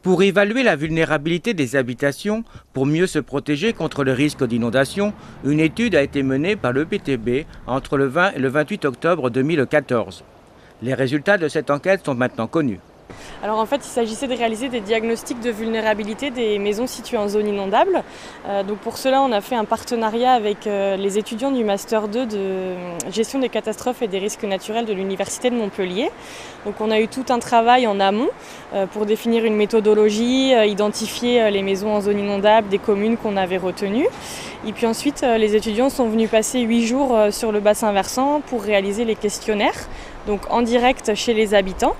Pour évaluer la vulnérabilité des habitations, pour mieux se protéger contre le risque d'inondation, une étude a été menée par l'EPTB entre le 20 et le 28 octobre 2014. Les résultats de cette enquête sont maintenant connus. Alors en fait, il s'agissait de réaliser des diagnostics de vulnérabilité des maisons situées en zone inondable. Donc pour cela, on a fait un partenariat avec les étudiants du Master 2 de gestion des catastrophes et des risques naturels de l'Université de Montpellier. Donc on a eu tout un travail en amont pour définir une méthodologie, identifier les maisons en zone inondable des communes qu'on avait retenues. Et puis ensuite, les étudiants sont venus passer 8 jours sur le bassin versant pour réaliser les questionnaires, donc en direct chez les habitants.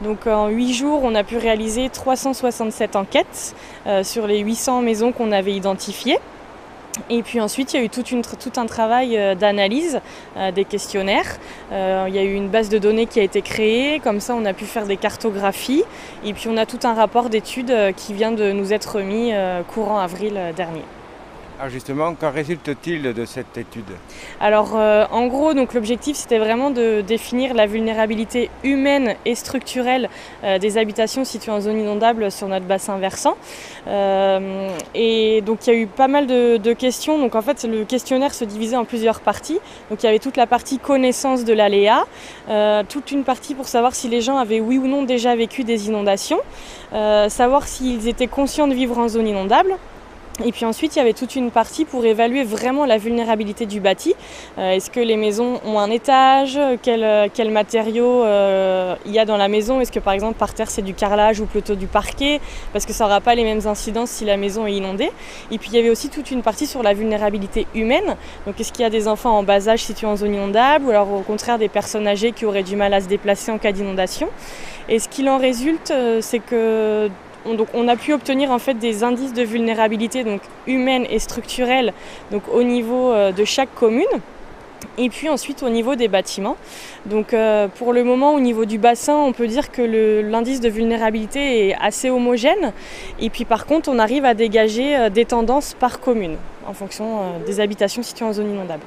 Donc en 8 jours, on a pu réaliser 367 enquêtes sur les 800 maisons qu'on avait identifiées. Et puis ensuite, il y a eu tout un travail d'analyse des questionnaires. Il y a eu une base de données qui a été créée, comme ça on a pu faire des cartographies. Et puis on a tout un rapport d'études qui vient de nous être remis courant avril dernier. Alors justement, qu'en résulte-t-il de cette étude ? Alors en gros, donc, l'objectif c'était vraiment de définir la vulnérabilité humaine et structurelle des habitations situées en zone inondable sur notre bassin versant. Et donc il y a eu pas mal de questions. Donc en fait le questionnaire se divisait en plusieurs parties. Donc il y avait toute la partie connaissance de l'aléa, toute une partie pour savoir si les gens avaient oui ou non déjà vécu des inondations, savoir s'ils étaient conscients de vivre en zone inondable. Et puis ensuite, il y avait toute une partie pour évaluer vraiment la vulnérabilité du bâti. Est-ce que les maisons ont un étage ? Quels matériaux il y a dans la maison ? Est-ce que par exemple par terre c'est du carrelage ou plutôt du parquet ? Parce que ça n'aura pas les mêmes incidences si la maison est inondée. Et puis il y avait aussi toute une partie sur la vulnérabilité humaine. Donc est-ce qu'il y a des enfants en bas âge situés en zone inondable ou alors au contraire des personnes âgées qui auraient du mal à se déplacer en cas d'inondation ? Et ce qu'il en résulte, c'est que donc on a pu obtenir en fait des indices de vulnérabilité donc humaine et structurelle donc au niveau de chaque commune et puis ensuite au niveau des bâtiments. Donc pour le moment au niveau du bassin on peut dire que l'indice de vulnérabilité est assez homogène et puis par contre on arrive à dégager des tendances par commune en fonction des habitations situées en zone inondable.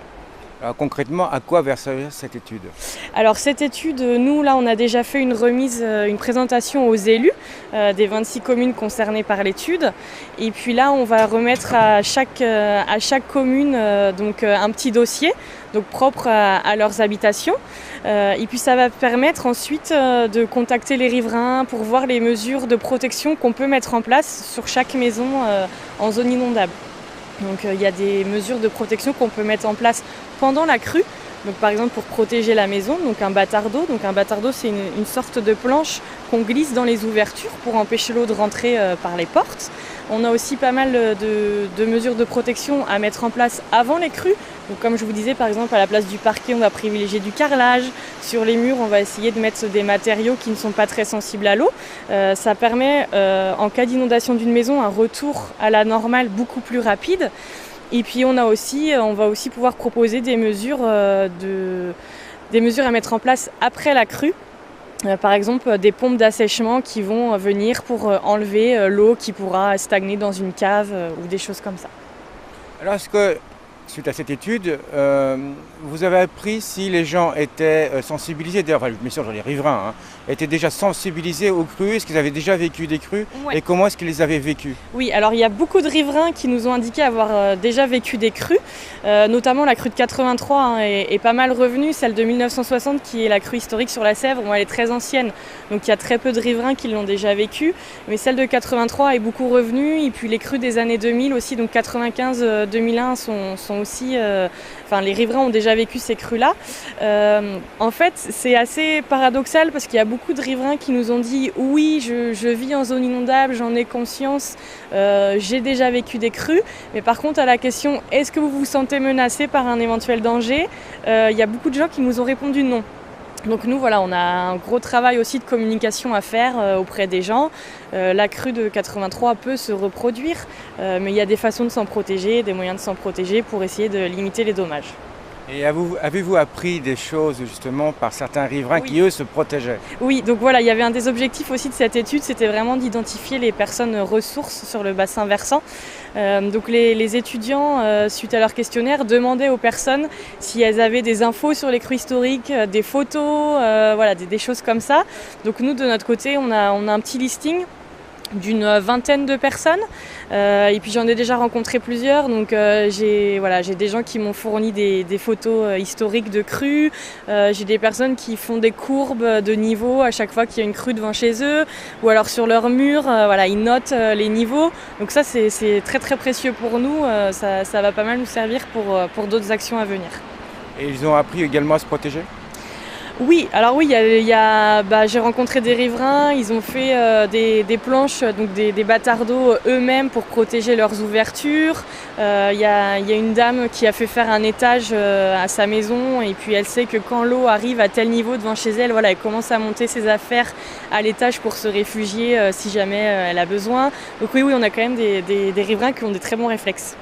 Alors concrètement, à quoi va servir cette étude ? Alors cette étude, nous là on a déjà fait une remise, une présentation aux élus des 26 communes concernées par l'étude. Et puis là on va remettre à chaque commune donc un petit dossier donc propre à leurs habitations. Et puis ça va permettre ensuite de contacter les riverains pour voir les mesures de protection qu'on peut mettre en place sur chaque maison en zone inondable. Donc il y a des mesures de protection qu'on peut mettre en place pendant la crue. Donc par exemple pour protéger la maison, donc un bâtard d'eau. Donc un bâtard d'eau c'est une sorte de planche qu'on glisse dans les ouvertures pour empêcher l'eau de rentrer par les portes. On a aussi pas mal de mesures de protection à mettre en place avant les crues. Donc comme je vous disais par exemple à la place du parquet on va privilégier du carrelage. Sur les murs on va essayer de mettre des matériaux qui ne sont pas très sensibles à l'eau. Ça permet en cas d'inondation d'une maison un retour à la normale beaucoup plus rapide. Et puis on va aussi pouvoir proposer des mesures à mettre en place après la crue. Par exemple des pompes d'assèchement qui vont venir pour enlever l'eau qui pourra stagner dans une cave ou des choses comme ça. Alors est-ce que, suite à cette étude, vous avez appris si les gens étaient sensibilisés, d'ailleurs, bien sûr les riverains, étaient déjà sensibilisés aux crues, est-ce qu'ils avaient déjà vécu des crues et comment est-ce qu'ils les avaient vécues ? Oui, alors il y a beaucoup de riverains qui nous ont indiqué avoir déjà vécu des crues, notamment la crue de 83 est pas mal revenue, celle de 1960 qui est la crue historique sur la Sèvre, elle est très ancienne, donc il y a très peu de riverains qui l'ont déjà vécue, mais celle de 83 est beaucoup revenue, et puis les crues des années 2000 aussi, donc 95-2001 sont aussi, les riverains ont déjà vécu ces crues-là. En fait, c'est assez paradoxal parce qu'il y a beaucoup de riverains qui nous ont dit oui, je vis en zone inondable, j'en ai conscience, j'ai déjà vécu des crues, mais par contre à la question est-ce que vous vous sentez menacé par un éventuel danger, il y a beaucoup de gens qui nous ont répondu non. Donc nous voilà, on a un gros travail aussi de communication à faire auprès des gens. La crue de 83 peut se reproduire, mais il y a des façons de s'en protéger, des moyens de s'en protéger pour essayer de limiter les dommages. Et avez-vous appris des choses justement par certains riverains qui eux se protégeaient ? Oui, donc voilà, il y avait un des objectifs aussi de cette étude, c'était vraiment d'identifier les personnes ressources sur le bassin versant. Donc les étudiants, suite à leur questionnaire, demandaient aux personnes si elles avaient des infos sur les crues historiques, des photos, des choses comme ça. Donc nous de notre côté, on a un petit listing d'une vingtaine de personnes et puis j'en ai déjà rencontré plusieurs, donc j'ai des gens qui m'ont fourni des photos historiques de crues, j'ai des personnes qui font des courbes de niveau à chaque fois qu'il y a une crue devant chez eux, ou alors sur leur mur, ils notent les niveaux, donc ça c'est très très précieux pour nous, ça va pas mal nous servir pour d'autres actions à venir. Et ils ont appris également à se protéger ? Oui, alors oui, j'ai rencontré des riverains, ils ont fait des planches, donc des bâtards d'eau eux-mêmes pour protéger leurs ouvertures. Il y a une dame qui a fait faire un étage à sa maison et puis elle sait que quand l'eau arrive à tel niveau devant chez elle, elle commence à monter ses affaires à l'étage pour se réfugier si jamais elle a besoin. Donc oui, on a quand même des riverains qui ont des très bons réflexes.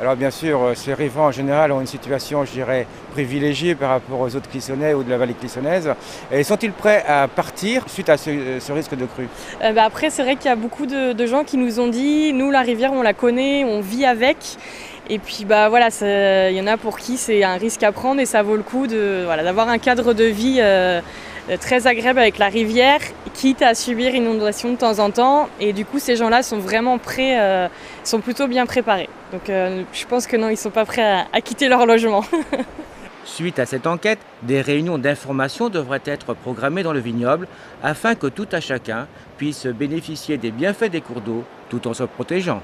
Alors bien sûr, ces riverains en général ont une situation, je dirais, privilégiée par rapport aux autres Clissonnais ou de la vallée clissonnaise. Et sont-ils prêts à partir suite à ce risque de crue ? Après, c'est vrai qu'il y a beaucoup de gens qui nous ont dit, nous la rivière on la connaît, on vit avec. Et puis il y en a pour qui c'est un risque à prendre et ça vaut le coup d'avoir un cadre de vie très agréable avec la rivière, quitte à subir une inondation de temps en temps. Et du coup, ces gens-là sont vraiment prêts, sont plutôt bien préparés. Donc je pense que non, ils ne sont pas prêts à quitter leur logement. Suite à cette enquête, des réunions d'information devraient être programmées dans le vignoble afin que tout à chacun puisse bénéficier des bienfaits des cours d'eau tout en se protégeant.